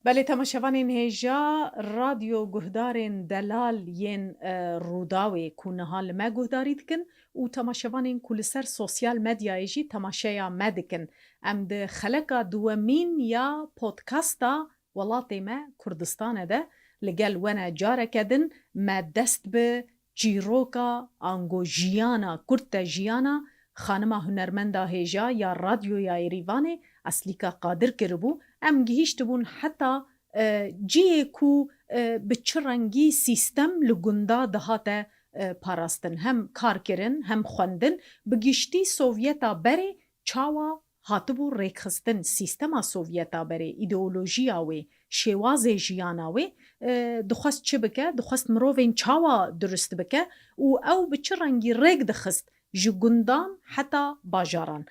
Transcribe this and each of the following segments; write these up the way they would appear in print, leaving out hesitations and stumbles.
بله تماشاوانین هیجا رادیو گهدارین دلال ین روداوی کونه حال ما گهدارید کن و تماشاوانین کل سر سوسیال مدیا ایجی تماشایا مدکن ام ده خلقا دوامین یا پودکاستا ولاتی ما کردستان ده لگل ونا جاره کدن ما دست به جیروکا آنگو جیانا کرتا جیانا خانما هنرمندا هیجا یا رادیو یا ایریوانه اصلیکا قادر کربو ام گهیشت بون حتی جیه کو به چه رنگی سیستم لگندا دهاته پاراستن هم کار کرن هم خوندن بگیشتی سوویتا بره چاوا هاتبو ریکخستن سیستما سوویتا بره ایدئولوژیا وی شواز جیانا وی دخواست چه بکه دخواست مروفین چاوا درست بکه و او به چه رنگی ریک دخست ji gundan heta bajaran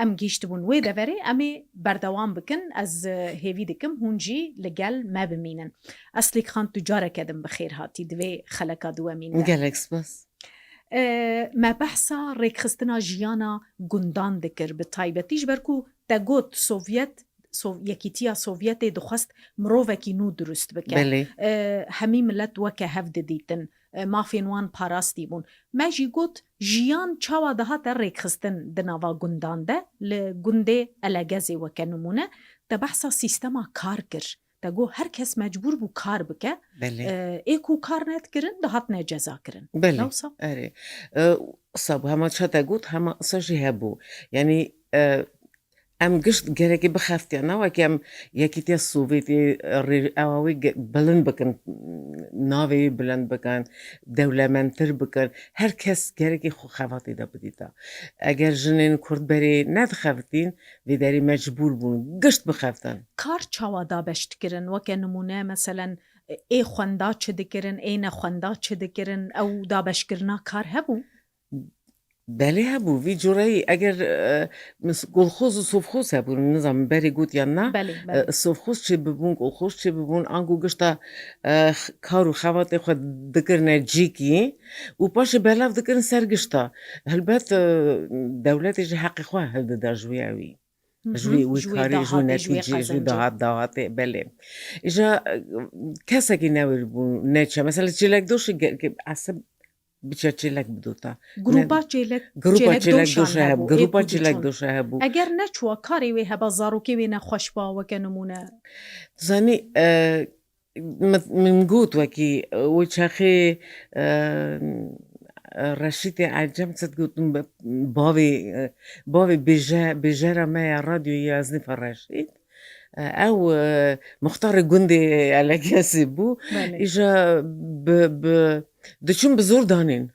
em gîştibûn wê deverê em ê berdewam bikin ez hêvî dikim hûn jî li gel me bimînin. Eslîk xan tu careke din bi xêr hatî divê xeleka duwemîn de. Gelek spas. Me behsa rêkxistina jiyana gundan dikir bi taybetî ji ber ku te got Sovyet Yekîtiya Sovyetê dixwest mirovekî nû durust bike. Belê. Hemî millet weke hev didîtin. Mafên wan parastî bûn. Me jî got jiyan çawa dihate rêkxistin di nava gundan de li gundê Elegezê weke nimûne te behsa sîstema kar kir. Te got her kes mecbûr bû kar bike. Belê. Ê ku kar nedkirin dihatine ceza kirin. Belê. Lewsa Erê. Sabû hema çi te got hema qisa jî hebû. Yani em gişt gerekî bixeftiyan wekî em Yekîtiya Sovyetê ewa wê bilind bikin navê bilind bikin dewlementtir bikin her kes gerekî xwe xevatê de bidîta. Eger jinên Kurd berê nedixevitin vê derê mecbûr bûn gişt bixeftin. kar çawa dabeş dikirin weke nimûne meselen ê xwenda çi dikirin ê nexwenda çi dikirin ew dabeşkirina kar hebû. Belê hebû vî coreyî eger kolxoz û sovxoz hebûn nizam berê gotiyan na Belê belê. sovxoz çê bibûn kolxoz çê bibûn ango gişta kar û xevatê xwe dikirine cîkî û paşê belav dikirin ser gişta helbet dewletê jî heqê xwe hildide ji wê wî ji wê wî karî ji wê netîcê ji wê dahatê belê. Îja kesekî newêr bû neçe mesela çêlekdoşê esib biçe çêlek bidota. Grupa çêlek Grupa çêlek doşan doşe hebû. hebû, ê Grupa ku çêlek diçûn. doşe hebû. Eger neçûwa karê wê heba zarokê wê nexweş ba weke nimûne. Zanî min got wekî wê çexê Reşîtê Ecem qet gotin bavê bêjera me ya radyoya Eznîfa Reşît ew muxtarê gundê Elegezê bû îja diçûn bi zor danîn.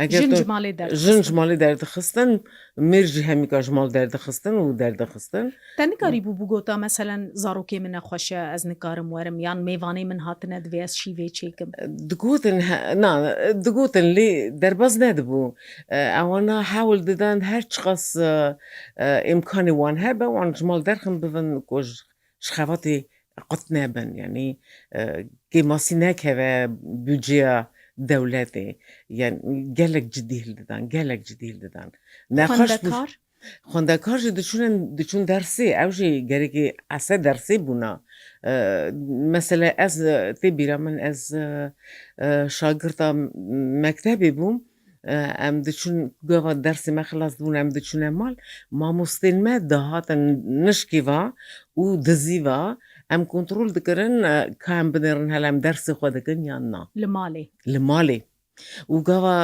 Jin ji malê Jin ji derdixistin. malê derdixistin mêr jî hemîka ji mal derdixistin û derdixistin. Te nikarî bû bigota meselen zarokê min nexweş e ez nikarim werim yan mêvanê min hatine divê ez şîvê çêkim. Digotin na digotin lê derbas nedibû. Ewana hewil didan her çi qas imkanê wan hebe wan ji mal derxin bibin ku ji xevatê qet nebin yanî kêmasî nekeve büdceya dewletê yani gelek cidî hildidan gelek cidî hildidan. Xwendekar Xwendekar jî diçûn dersê ew jî gerekî ese dersê bûna. Mesela ez tê bîra min ez şagirda mektebê bûm em diçûn gava dersê me xilas dibûn em diçûne mal mamosteyên me dihatin nişkîva û dizîva em kontrol dikirin ka em binêrin hela em dersê xwe dikin yan na li malê. li malê. û gava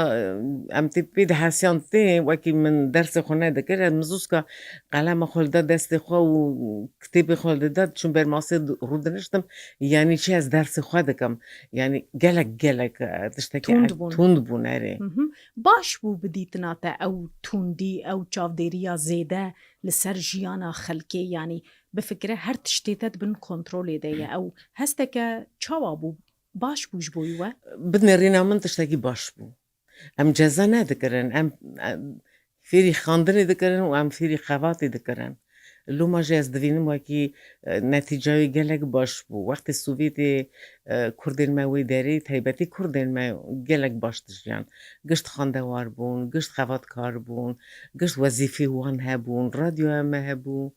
em tê pê dihesiyan tê wekî min dersê xwe nedikir em zûska qelema xwe li da destê xwe û kitêbê xwe li da çûn ber masê rû diniştim yanî çi ez dersê xwe dikim yanî gelek tiştekî tund bûn erê. Baş bû bidîtina te ew tundî ew çavdêriya zêde li ser jiyana xelkê yanî bifikire her tiştê te dibin kontrolê de ye ew hesteke çawa bû baş bû ji bo we? Binêrîna min tiştekî baş bû. Em ceza nedikirin em fêrî xandinê dikirin û em fêrî xevatê dikirin. لو ما جاز دوینم وکی نتیجه گلک باش بو وقت سوویتی کردین ما وی داری تایبتی کردین ما گلک باش دجیان گشت خاندوار بون گشت خوات کار بون گشت وظیفی وان هبون رادیو هم هبو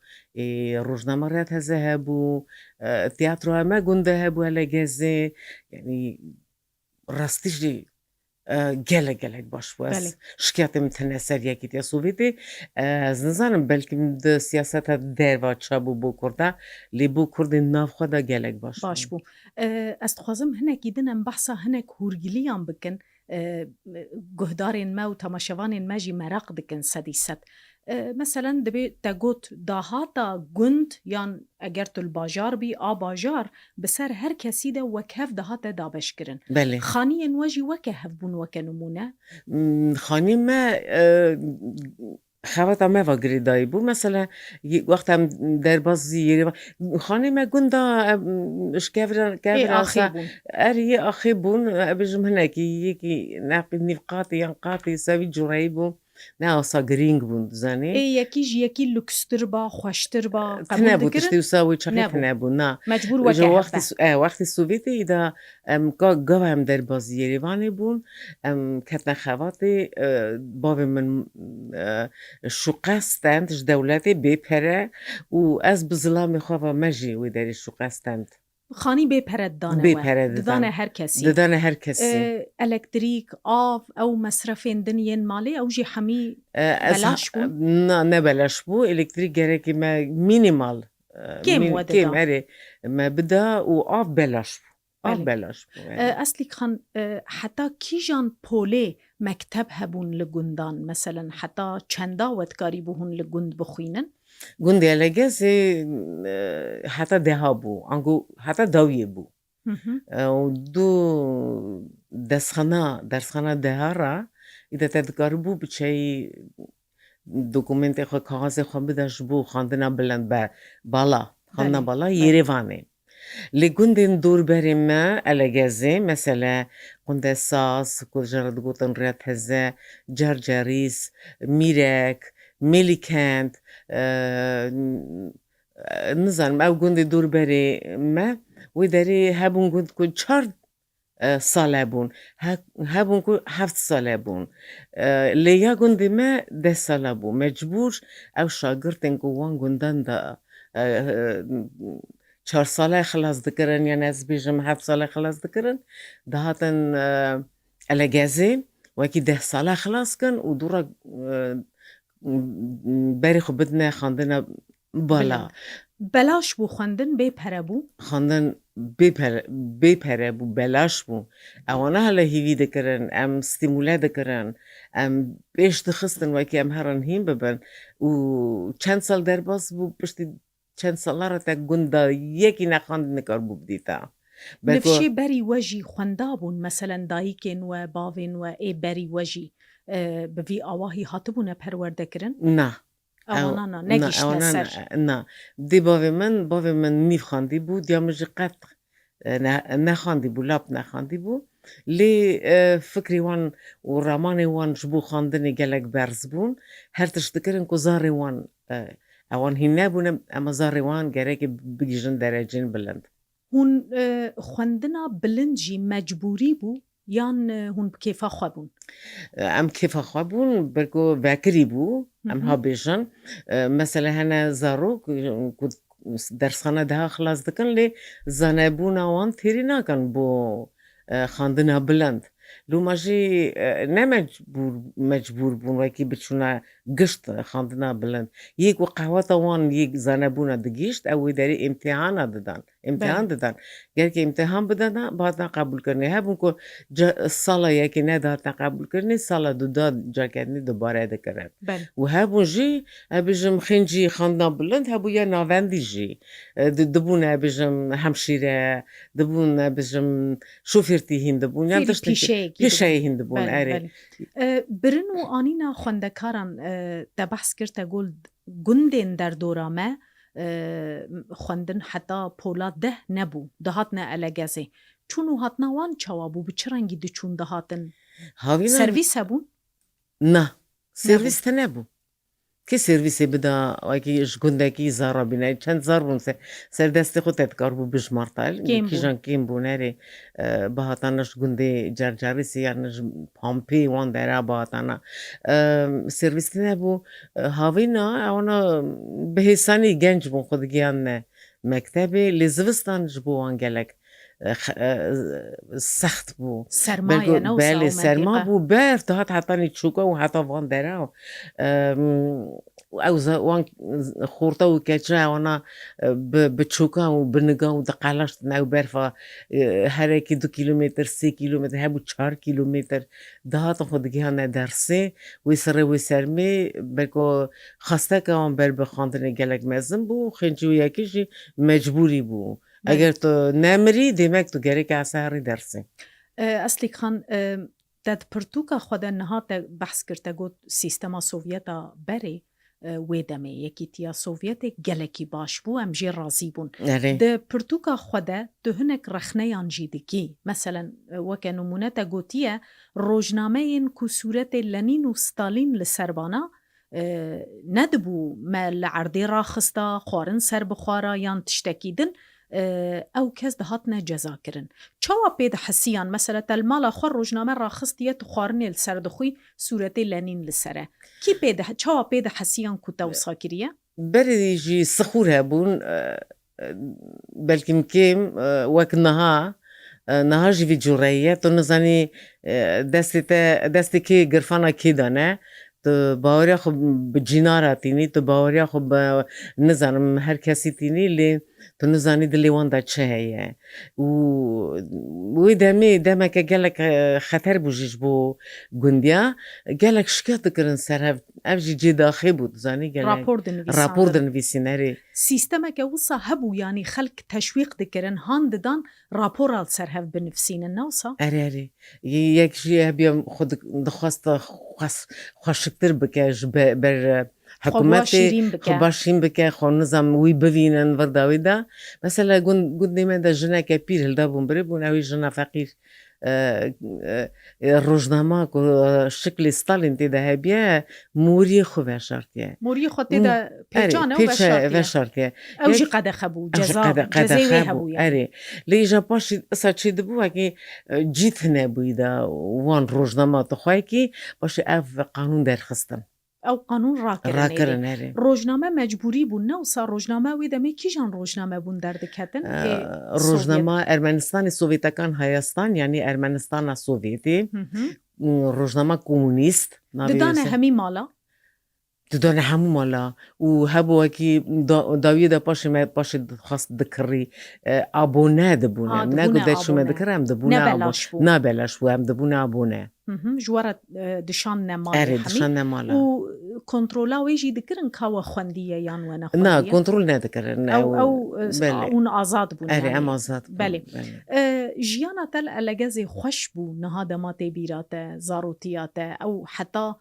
روزنامه رات هزه هبو تیاترو هم گنده هبو هلا گزه یعنی راستیجی gelek baş bu بله ez şikayetim tane seriyekîtiya Sovyetê ez nizanim belkî di siyaseta derva çabû bû Kurda lê bû Kurdên navxwe de gelek baş باش bûn. بوو ئەس دixwazim hinekî din em behsa hinek hûrgiliyan bikin guhdarên me û temaşevanên me jî mereq dikin sedî sed. Meselên divê te got dahata gund yan eger tu li bajar bî a bajar bi ser her kesî de wek hev dihate dabeşkirin. Belê. Xaniyên we jî weke hev bûn weke nimûne. Xanî me xeweta me ve girêdayî bû mesela wexta em derbasî Yerêvan xanî me gunda Ê kevra axê bûn. erî axê bûn bêjim hinekî yekî neqî nîvqatî yan qatî sevî cureyî bû ne asa girîng bûn dizanî. Ê yekî ji yekî lükstir ba, xweştir ba, Tune qebûl bû tiştî dikirin? wisa wî çaxî Nebû. tune bû na. Mecbûr Ji weke hev be. wextî Sovyetê da em gava em derbasî Yerêvanê bûn em ketine xevatê bavê min şûqestend ji dewletê bêpere û ez bi zilamê xwe ve me jî wê derê şûqestend. Xanî bêpere didane we. Bêpere didan. Didane her kesî. Didane her kesî. Elektrîk, av, ew mesrefên din yên malê ew jî hemî Ez belaş bûn? na ne belaş bû elektrîk gerekî me mînîmal Kêm we kêm dida? erê me bida û av belaş bû. Av Belê. belaş bû. Eslîk xan heta kîjan polê mekteb hebûn li gundan meselen heta çenda wetkarî bû hûn li gund bixwînin? Gundê Elegezê heta deha bû ango heta dawiyê bû. Hı hı. û du dersxana deha ra îde te dikaribû biçeyî dokumentê xwe kaxazê xwe bide ji bo xandina bilind be bala xandina Belê. bala Belê. Yerêvanê. Lê gundên dûrberê me Elegezê mesele Qunde Saz ku ji re digotin Rêd Heze, Cercerîs, Mîrek, Mêlîkend nizanim ew gundê dûrberê me wê derê hebûn gund ku çar sale bûn hebûn ku heft sale bûn lê ya gundê me 10 sala bû mecbûr ew şagirtên ku wan gundan da 4 sale xilas dikirin yan ez bêjim heft sale xilas dikirin dihatin Elegezê wekî 10 sala xilas kin û dûra berê xwe bidine xandina bala. Belaş bû xwendin bêpere bû? Xandin bêpere bû belaş bû ewana hele hêvî dikirin em stîmûle dikirin em pêş dixistin wekî em herin hîn bibin û çend sal derbas bû piştî çend salara te gunda yekî nexandin nikarbû bidîta. Nifşê berî we jî xwenda bûn meselen dayîkên we bavên we ê berî we jî bi vî awahî hatibûne perwerdekirin? Na. Ewana na negîştine ser. Na. Dê bavê min nîv xandî bû diya min jî qet nexandî bû lap nexandî bû lê fikrê wan û ramanê wan ji bo xandinê gelek berz bûn her tişt dikirin ku zarê wan ewan hîn nebûne em zarê wan gerekê bigîjin dereceyên bilind. Hûn xwendina bilind jî mecbûrî bû yan hûn bi kêfa xwe bûn? Em kêfa xwe bûn bir ku vekirî bû em habêjin mesele hene zarok ku dersxana deha xilas dikin lê zanebûna wan têrî nakin bo xandina bilind. Lûma jî ne mecbûr bûn wekî biçûne gişt xandina bilind. Yek ku qehweta wan yek zanebûna digîşt ew wê derê îmtihana didan. İmtihan didan. Gelkî îmtihan bidana bihatina qebûlkirinê hebûn ku sala yekê nedahatina qebûlkirinê sala duda carketinê dubare dikirin. Belê. û hebûn jî bêjim xîncî xandina bilind hebû ya navendî jî dibûne bêjim hemşîre dibûn bêjim şofêrtî hîn dibûn yan Pîşeyekî pêşeyê hîn dibûn Belê, erê. belê. Birin û anîna xwendekaran te behs kir te got gundên derdora me xwendin heta pola deh nebû dihatine Elegezê. Çûn û hatina wan çawa bû bi çi rengî diçûn dihatin? Havîna Servîs hebûn? na servîs te nebû. کی سرویسی بدا وکی اش گنده کی زارا بینه چند زار بون سر دست خود تدکار بو بجمارتال کیم کی بو جان کیم بو نری بهاتانش گنده جرجاری سیارنش پامپی وان درا بهاتانا سرویسی نبو هاوینا اونا بهسانی گنج بون خود گیان نه مکتبی لزوستان جبو وانگلک سخت بو سرمایه نوسا بله و سرما مدیقه بو برد هات حتی نیچوکا و حتی وان درا او وان خورتا و کچه وانا بچوکا و بنگا و دقالش نو برفا هر اکی 2 کیلومتر 3 کیلومتر هبو 4 کیلومتر دهات خودگی ها ندرسه وی سره وی سرمی بلکو خسته که آن بر بخاندن گلک مزم بو خنجی و یکیشی مجبوری بو بله اگر تو نمری دیمک تو گره که اصحاری درسه اسلیک خان داد پرتوکا خود نهات بحث کرده گود سیستما سوویتا بری ویدمه یکی تیا سوویت گلکی باش بو ام جی رازی بون اره ده پرتوکا خود ده هنک رخنه یان جیدگی مثلا وکه نمونه تا گوتیه روجنامه این که صورت لنین و ستالین لسربانا ندبو ما لعردی راخستا خوارن سر بخوارا یان تشتکیدن او کس دهاتنا جزا کرن چاوا پید حسیان مثلا تلمالا خور روجنامه راخستیه تو خوارنی لسر دخوی صورت لنین لسره کی پید چاوا پید حسیان کتا و ساکریه بری جی سخور هبون بلکه مکیم وک نها جی وی جوریه تو نزانی دستی که گرفانا کی دانه تو باوریا خب بجینارا تینی تو باوریا خب نزانم هر کسی تینی لی تو نزانی دلی واندا چه هیه و دمه که گلک خطر بوجیش بو گندیا گلک شکایت کرن سر افجی جی داخل بود زانی گلک راپور دنویسینری سیستم که وصا هبو یعنی خلق تشویق دکرن هان ددان راپور آل سر هف بنفسین النوسا اره یک جی هبیم خود دخواست خوشکتر بکش بر حکومتی خباشیم بکه خون نظام وی ببینن ورداوی دا مثلا گند نیمه دا جنه که پیر هلدا بون بری بون اوی جنه فقیر روزنامه که شکل ستالین تیده هبیه موری خو وشارتیه موری خو تیده پیچانه و وشارتیه او جی قده خبو جزای وی هبو اره لیجا پاشی اصلا چی دبو اگه جیت نبوی دا وان روزنامه تخواه که پاشی اف قانون درخستن او قانون راکرن روزنامه مجبوری بون نه وسا روزنامه وی دمی کیجان روزنامه بون دردکتن روزنامه ارمنستان سوویتکان هایستان یعنی ارمنستان سوویتی روزنامه کمونیست ددانه همی مالا ددانه همو مالا و هبو اکی داویه دا پاش خواست دکری ابونه دبونه نگو دا شما دکره هم دبونه نبلاش بو هم دبونه ابونه جوارت دشان نمالا اره دشان نمالا و کنترولا ویجی دکرن کاوا خوندیه یان و نخوندیه نه کنترول ندکرن او اون آزاد بون اره ام آزاد بون بله جیانا تل الگزی خوش بو نهادمات بیراته زاروتیاته او حتی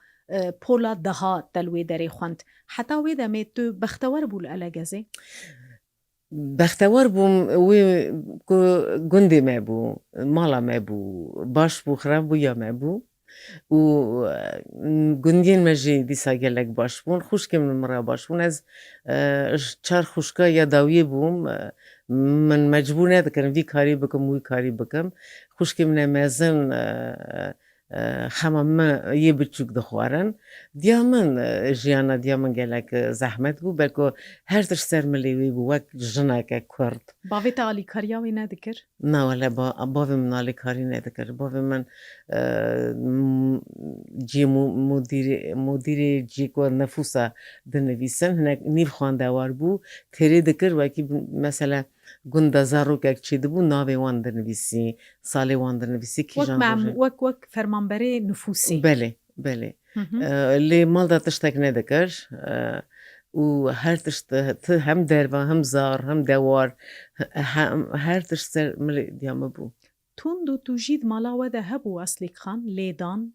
پولا دها تلوی داری خوند حتی وی دمی تو بختور بول الگزی بختور بوم وی گندی ما بو مالا ما بو باش بو خراب بو یا ما بو و گندین مجی دیسا گلک باش بون خوش که من مرا باش بون از چار خوشکا یا داویه بوم من مجبور ندکرم وی کاری بکم وی کاری بکم خوش که من مزن خمام یه بچوک دخوارن دیامن جیانا دیامن گلک زحمت بو بلکو هر تش سرملیوی بو وک جناک کرد باوی تا علی کاریاوی ندکر؟ نه ولی باوی من علی کاری ندکر باوی من جی مدیر جی کو نفوسا دنویسن هنک نیو خواندوار بو تری دکر وکی مثلا گنده زارو که چی دبو ناوی وان دنویسی سالی وان دنویسی کی جان وک فرمانبری نفوسی بله لی مال دا تشتک ندکر و هر تشت هم دروا هم زار هم دوار هر تشت ملی دیام بو تون دو تو جید مالا وده هبو اسلیک خان لیدان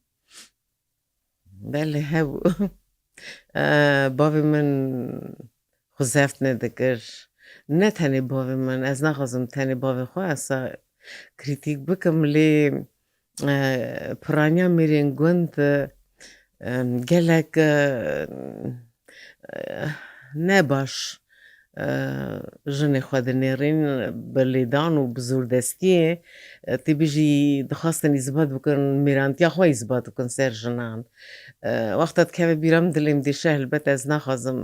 بله هبو بابی من خزفت ندکر نه تنی باوی من از نخواستم تنی باوی خواه اصلا کریتیک بکم لی پرانیا میرین گوند گلک نباش جنê xwe dinêrîn bi lêdan û bi zûrdestiyê tê bijî dixwastin îzbat bikin mêrantiya xwe îzbat bikin ser jinan. Wexta dikeve bîra min dilê min dîşe helbet ez naxwazim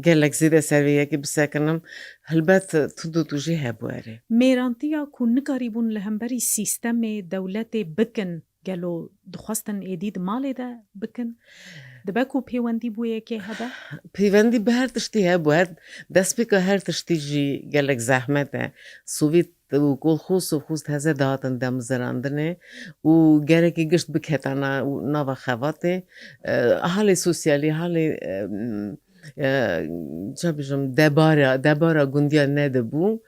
gelek zêde ser vê yekê bisekinim helbet tu jî hebû erê. mêrantiya ku nikarîbûn li hemberî sîstemê dewletê bikin gelo dixwastin êdî di malê de bikin? Dibe ku pêwendî bû yekê hebe? Pêwendî bi her tiştî hebû her destpêka her tiştî jî gelek zehmet e. Sovît û kolxoz sovxoz heze dihatin demzirandinê û gerekî gişt biketana nava xevatê halê sosyalî halê çi bijim debara gundiya nedibû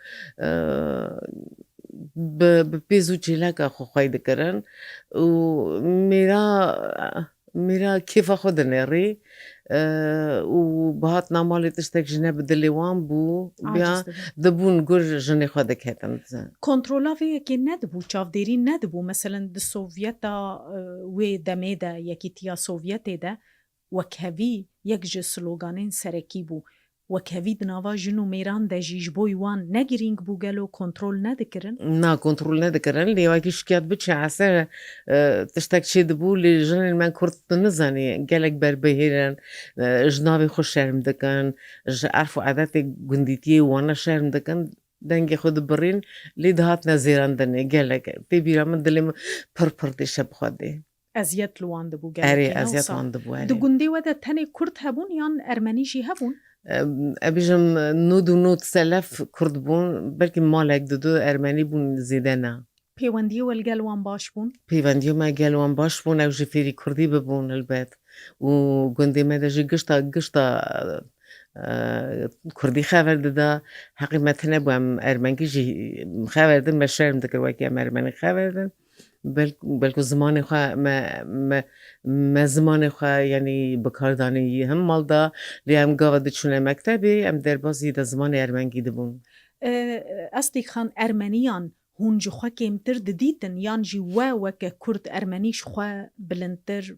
bi pêz û çêleka xwe xwey dikirin û mêra kêfa xwe dinêrî û bi hatina malê tiştek ji ne bi dilê wan bû ya Aciz dibin. dibûn gur jinê xwe diketin. Kontrola vê yekê nedibû, çavdêrî nedibû. Meselên di Sovyeta wê demê de Yekîtiya Sovyetê de wekhevî yek ji sloganên serekî bû. Wekhevî di nava jin û mêran de jî ji bo wan ne girîng bû gelo kontrol nedikirin? Na kontrol nedikirin lê wekî şikayet biçe hese tiştek çê dibû lê jinên me Kurd tu nizanî gelek berbihêrin ji navê xwe şerm dikin ji erf û edetê gundîtiyê wan re şerm dikin dengê xwe dibirîn lê dihatine zêrandinê gelek tê bîra min dilê min pir dêşe bi Xwedê. Eziyet li wan dibû Erê gelekî eziyet hewsa. wan dibû Di erê. gundê we de tenê Kurd hebûn yan Ermenî jî hebûn? Ebêjim nod û nod selef Kurd bûn belkî malek di du Ermenî bûn zêde ne. Pêwendiyê we li gel wan baş bûn? Pêvendiya me gel wan baş bûn ew jî fêrî Kurdî bibûn helbet û gundê me de jî gişta Kurdî xewer dida heqî me tune bû em Ermengî jî xewer din me şerm dikir wekî em Ermenî xewer din belkû zimanê xwe me zimanê xwe yanî bikardanî him mal da lê em gava diçûne mektebê em derbasî de zimanê Ermengî dibûn. Ez dîxan Ermeniyan hûn ji xwe kêmtir didîtin yan jî we weke Kurd Ermenî ji xwe bilindtir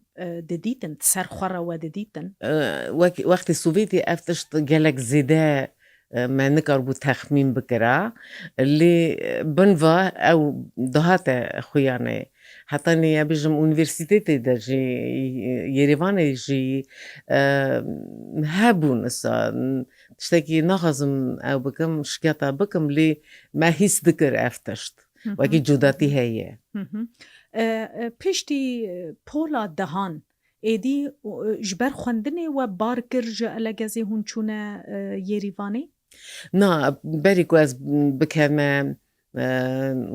didîtin ser xwe re we didîtin? Wextê Sovyetê ev tişt gelek zêde me nikarbû texmîn bikira lê binva ew dihate xuyanê hetanî ebêjim unîversîtetê de jî Yerêvanê jî hebûn îsa tiştekî naxwazim ew bikim şiketa bikim lê me hîs dikir ev tişt wekî cudatî heye. Piştî pola dehan êdî ji ber xwendinê we bar kir ji elegezê hûn çûne Yerîvanê? Na berî ku ez bikevme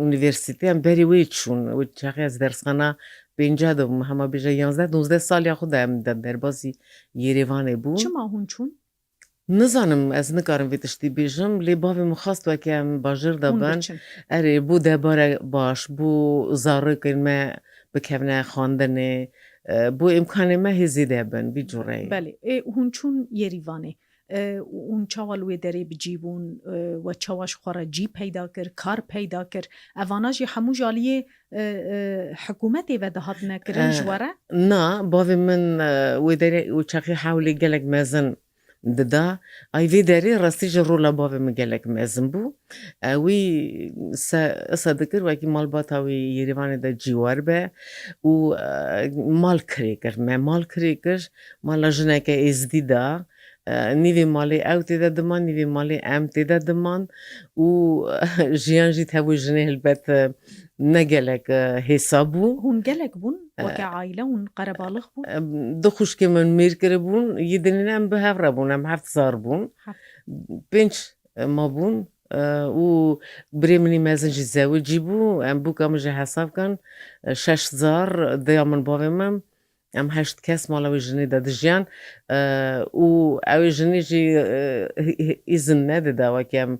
unîversîtê em berî wê çûn çaxê ez dersxana pênca dibûm hema bêje 11-12 saliya xwe de em derbasî Yerêvanê bû. Çima hûn çûn? Nizanim ez nikarim vê tiştî bêjim lê bavê min xwast wekî em bajêr de Hûn bin biçin. erê bû debare baş bû zarokên me bikevne xwandinê bû imkanê me hê zêde bin vî cureyê. Belê hûn çûn Yerîvanê hûn çawa li wê derê bicîbûn we çawa ji xwe re cî peyda kir kar peyda kir evana jî hemû ji aliyê hikûmetê ve dihatine kirin ji we re? Na bavê min wê derê û çaxê hewlê gelek mezin dida ay vê derê rastî ji rola bavê min gelek mezin bû wî îsa dikir wekî malbata wî Yerêvanê de cîwar be û mal kirê kir me mal kirê kir mala jineke êzdî da nîvê malê ew têde diman nîvê malê em têde diman û jiyan jî tevû jinê helbet ne gelek hêsa bû. Hûn gelek bûn weke aîle hûn qerebalix bûn? Du xwişkê min mêr kiribûn yê dinê em bi hev re bûn em heft sar bûn pênc mabûn û birê minî mezin jî zewicî bû em bûka min jî hesab bikin 6 zar diya min bavê min em 8 kes mala wê jinê de dijiyan û ew ê jinê jî îzin nedida wekî em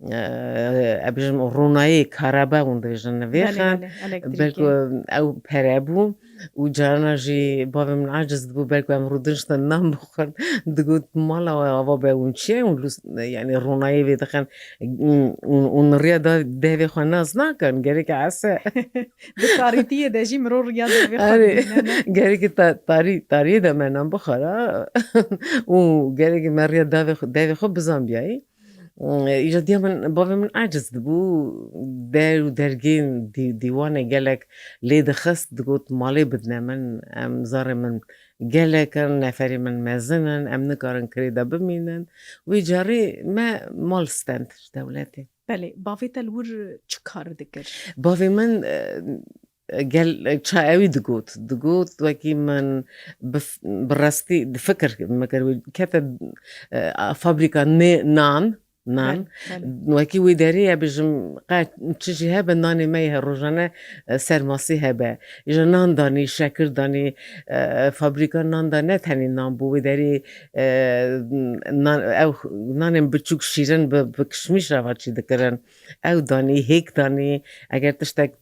ابيجم رونایی کارابا و دبیجن بله نویخن بله بلکو الکتریکی او پرابو و جانا جی بابم عاجز دبو بلکو ام رودنشت نام بخن دقوت مالا و آوا به اون چیه اون يعني رونایی ویدخن اون ریا ده خو ناز نکن گری که عسه بالتاريتية ده جي مرور رياضة بيخد آره بيننا گری که تاری ده منم بخورا و گری که مریا ده خو بزن بیایی ایجا دیمن بابا من عاجز دبو دار و درگین دیوانه گلک لید خست دگوت مالی بدنا من ام زار من گلکن نفری من مزنن ام نکارن کریدا بمینن و جاری ما مال ستنتش دولتی بله بافيت الور چكار دكر بافي من قال شاوي دقوت وكي من برستي فكر مكر كتب فابريكا نان بله بله وكي ويدارية بجم قاعد تشجي هبا ناني ميها روجانا سرماسي هبا إجا نان داني شاكر داني فابريكا نان داني تاني نان بو ويداري نان أو ناني بتشوك شيرن بكشميش رافاتشي دكرن أو داني هيك داني اگر تشتك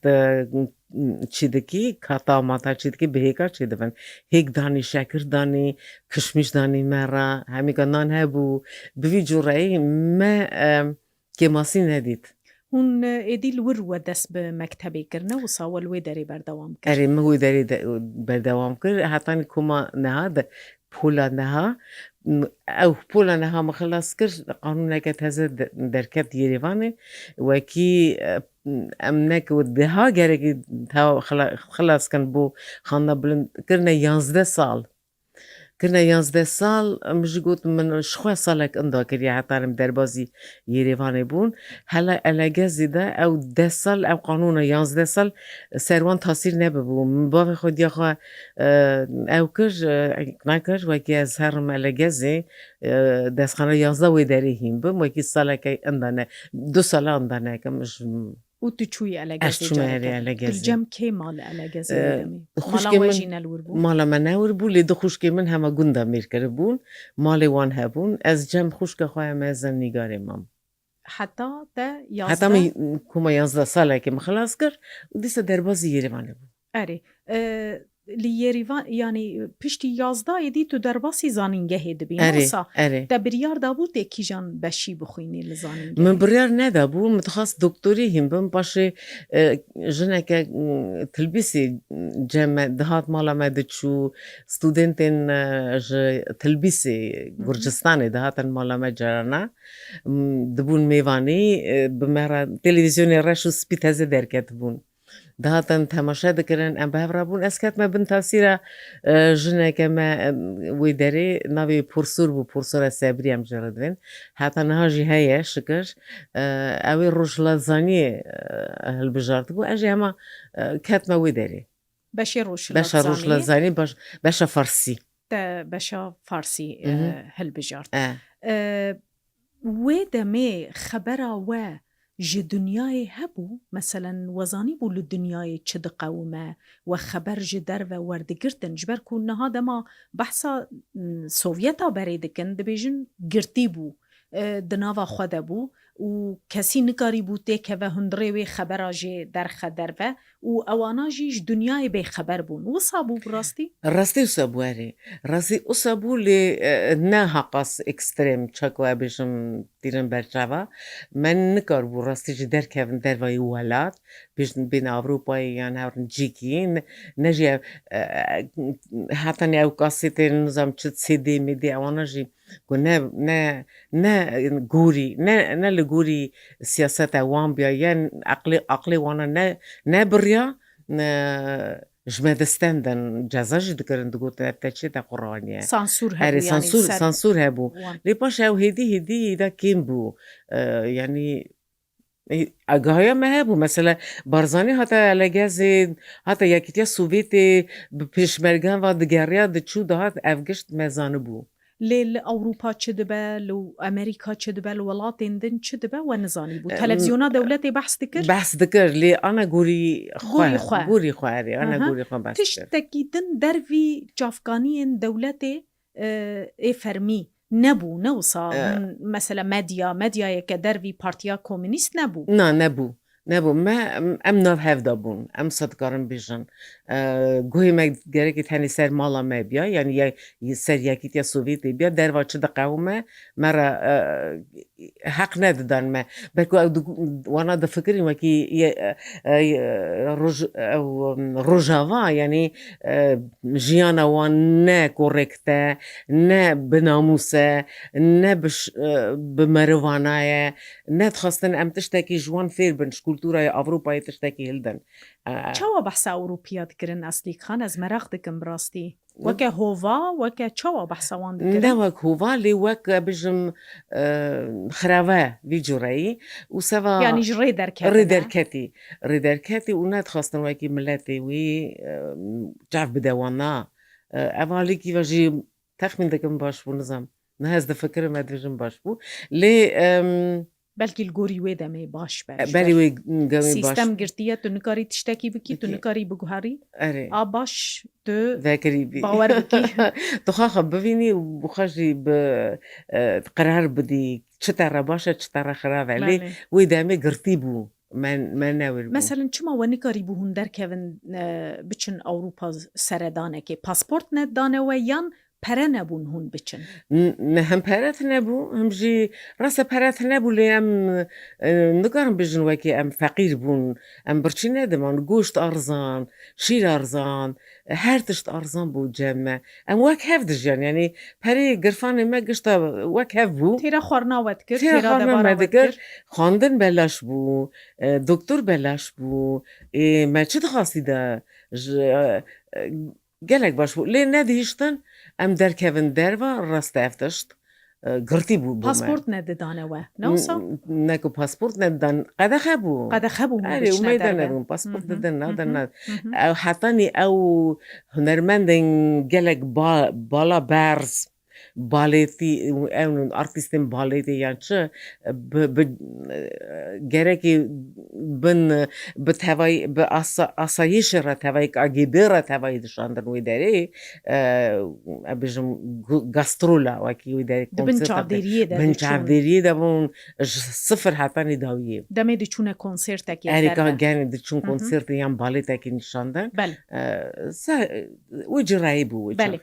چیدکی کاتا ماتا چیدکی بهیکا چیدفن هیک دانی شکر دانی کشمیش دانی مرا همی کنان هبو بوی جورایی ما کماسی ندید هون ايدي الور ودس بمكتبي كرنا وصاول الويدري بردوام كر اری مهوی داری بردوام کرد حتی کما نها پولا نها او پولا نها مخلص کرد قانون که تازه درکت یریوانه وکی امنك ودها جاري تا خلاص كان بو خانا بلند كرنا 11 سال كنا 11 سال مش قلت من شخوا سالك اندا كري عطارم دربازي يريفاني بون هلا الاجازي ده او 10 سال او قانون 11 سال سروان تاثير نببو من باب خود يخوا او كر ناكر وكي از هرم الاجازي دس خانا 11 ويداريهم بم وكي سالك اندانا 2 سال اندانا كمش وتشوي على جزي اشتماري جارك على جزي بالجم كي مال على جزي ودمي خوش مالا من واجينا الوربو مالا مناور بو لي خوش من هما گوندا مير كربون مالي وان هبون از جم خوش كخواه مازن نيگاري مام حتى تا حتى يازدا ما كما 11 سالة كي مخلاص كر وديسا دربازي يريواني بو اري ليريفان يعني پشتی 11 دی تو درباسی زانینگه دبی اري ناسا اري تبریار دابو تکی جان بشی بخوینی من لزانینگه بريار نادا بو متخصص دكتوري هم بم باشي جنك تلبسي جامع دهات مالا ما دتشو ستودنتين تلبسي جورجستاني دهات مالا ما جرانا دبون ميواني بمهرا تلفزيوني راشو سبيت هزي دركت بون دهاتن تماشا دكرن ام بهفرا بون اسكت ما بن تاثيرا جنك ما ويداري نابي بورسور بو بورسورا سابري ام جردين حتى نهاجي هيا شكر اوي روش لازاني هالبجارت بو اجي هما كاتما ويداري بشی روش باشا روش لاتزانی لازاني باشا فارسي تا بشا فارسی هل بجارت و دمي خبرا و جي دنياي هبو مثلا وزاني بو للدنياي چد قومه وخبر جي درو وردگرتن جبر كون هذا ما بحثا سوفيتا بريدكن دبيجن گرتي بو دناوا خود بو و کسی نکاری بو تیکه و هندره و خبر جي در خدر و اوانا جيش دنياي بي خبر بون وصابو براستي؟ راستي وصابواري راسي وصابو لي ناها قاس اكستريم تشاكوا بيشم تيرن برشاوا من نكر بو راستي جدر كيفن درواي ولات بين اوروبا يعني هورن جيكين نجي حتى ناو قاسيتين نظام تشت سيدي ميدي اوانا جي كنا نا غوري نا لغوري سياسات وان بيا يعني عقلي وانا نا بريا جمادستاندن جازاج دكرن دقوت تاتشي تا قرانيا سانسور هبو اري يعني سانسور هبو وان. لي باشا هدي دا كيمبو يعني اگاهی ما هبو مثلا بارزاني حتى لگازي حتى يكتيا سوفيتي بپشمرگان و دگريا دچو دهات افگشت مزان بو ليل أوروبا چدبه لو أمريكا چدبه لو ولاتين دن چدبه ونزاني بو تلفزيونا دولتي بحث دكر؟ بحث دكر لي أنا قوري قوري خواه قوري خواري أنا قوري خواه بحث دكر تشتكي دن دروي جافغانيين دولتي اي فرمي نبو نوصا هون مثلا مديا كدروي بارتيا كومونيست نبو نبو ما ام ناف هفدا بون ام صدقارن بيجن گوهی ما گرکی تانی سر مالا ما بیا یعنی سر یکیت یا سوویتی بیا در واچه دقیقه مرا حق ندادن ما بلکه وانا دا فکرین وکی روژاوا یعنی جیانا وان نه کورکته نه بناموسه نه بمروانایه نه تخواستن ام تشتاکی جوان فیر بنش کلتورای اوروپایی تشتاکی هلدن چوا بحث اوروپیا دکرن اصلی خان از مراغ دکم براستی وكا هوفا وكا تشوا بحثا وان دكرن لا وك هوفا لي وك بجم خراوا في جوري وسوا يعني ريدركاتي ونات خاصة وكي ملاتي وي تعرف بدوانا أفالي كي واجي تخمين دكم باش بو نظام نهاز دفكر ما دجم باش بو لي بلكي الجوري ويدا مي باش بالي وي باش سيستم قرتيه تنكاري تشتكي بكي تنكاري بجوهري باش ذاكري بي باور بكي تخاخ بفيني وبخاجي بقرار بدي تشترى باشا تشترى خراب عليه ويدامي قرتي بو ما ناول مثلا شما ونكاري بو هندر كيفن بچن اوروبا سردانه كي باسبورت ند دانه ويان پره نبون هون بچن نه هم پرت نبو هم جی راست پرت نبو لی ام نگارم بجن وکی ام فقیر بون ام برچی ندمان گوشت ارزان شیر ارزان هر تشت ارزان بو جمع ام وک هف دجان یعنی پری گرفان ما گشتا وک هف بو تیرا خورنا ود کرد تیرا خورنا ود کرد خواندن بلاش بو دکتر بلاش بو ما چه دخواستی دا گلک باش بو لی ندیشتن ام در کevin دروا راست افتشت قرتي بو باسبورت نددانه و نوصا نكو باسبورت ندان قد خبو أري وما دنا باسبورت دنا او حطاني او هنرمندن جلك بالا بارز باليتي اون ارتستين باليتي يعني چه گرکی بن بتهوای به آسایش را تهوای عقیده را تهوای دشاندن وی داری بجم گاسترولا وکی وی داری بن چاودریه دبون صفر حتانی داویه دمی دیچونه کنسرت کی اریکا گانی دیچون کنسرت یان بالت کی نشاندن وی جرایی بو بله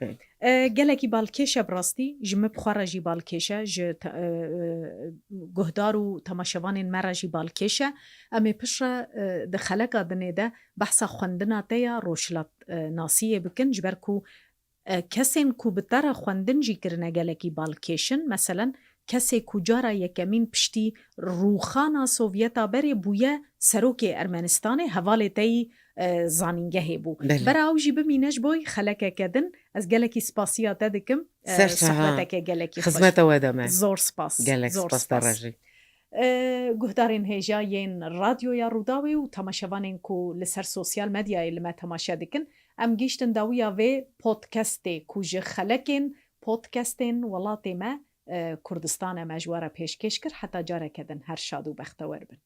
گلکی بالکشه براستی جم بخوره جی بالکشه ج گهدار و تماشوان مرا جی بالکشه امی پشر دخلک آدنه ده بحث خوندنا تیا روشلات ناسیه بکن جبر کو کسین کو بتر خوندن جی کرنه گلکی بالکشن مثلا کسی کجارا یکمین پشتی روخانا سوویتا بری بویه سروک ارمنستان حواله تی زانینگه بو برا او جی بمینش بوی خلکه کدن از گلکی سپاسیا تدکم صحبتک گلکی خوش خدمت ودامه زور سپاس گلک سپاس درجی گهدارین هجا ین رادیو یا روداوی و تماشوانین کو لسر سوسیال مدیا لما تماشا دکن ام گیشتن داویا و پودکسته کوج خلکین پودکستین ولاتی ما کردستان مجواره پیشکش کر حتی جاره کدن هر شاد و بختور بن